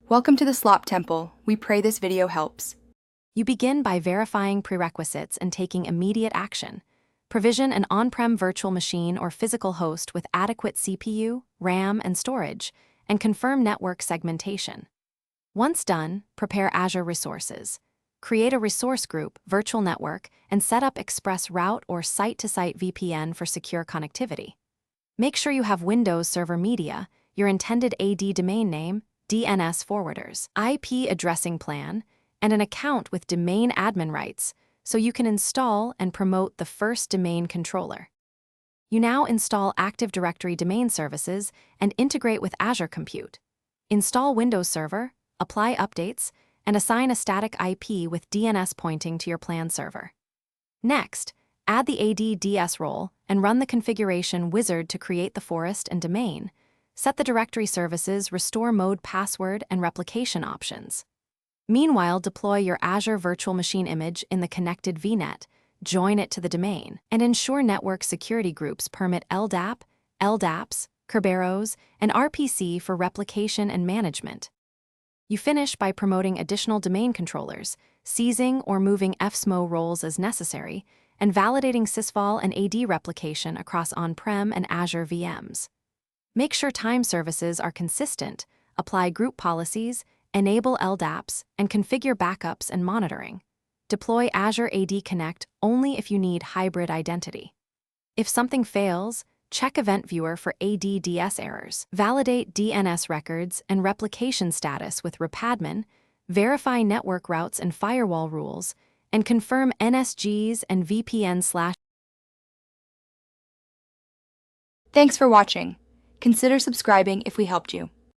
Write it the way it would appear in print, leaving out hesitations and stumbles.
Welcome to the Slop Temple. We pray this video helps. You begin by verifying prerequisites and taking immediate action. Provision an on-prem virtual machine or physical host with adequate CPU, RAM, and storage, and confirm network segmentation. Once done, prepare Azure resources. Create a resource group, virtual network, and set up Express Route or site-to-site VPN for secure connectivity. Make sure you have Windows Server Media, your intended AD domain name, DNS forwarders, IP addressing plan, and an account with domain admin rights so you can install and promote the first domain controller. You now install Active Directory domain services and integrate with Azure Compute. Install Windows Server, apply updates, and assign a static IP with DNS pointing to your plan server. Next, add the AD/DS role and run the configuration wizard to create the forest and domain. Set the directory services, restore mode password, and replication options. Meanwhile, deploy your Azure Virtual Machine image in the connected VNet, join it to the domain, and ensure network security groups permit LDAP, LDAPs, Kerberos, and RPC for replication and management. You finish by promoting additional domain controllers, seizing or moving fsmo roles as necessary, and validating sysvol and AD replication across on-prem and Azure VMs. Make sure time services are consistent, apply group policies, enable LDAPs, and configure backups and monitoring. Deploy Azure AD Connect only if you need hybrid identity. If something fails, check Event Viewer for AD/DS errors. Validate DNS records and replication status with repadmin, verify network routes and firewall rules, and confirm NSGs and VPN/. Thanks for watching. Consider subscribing if we helped you.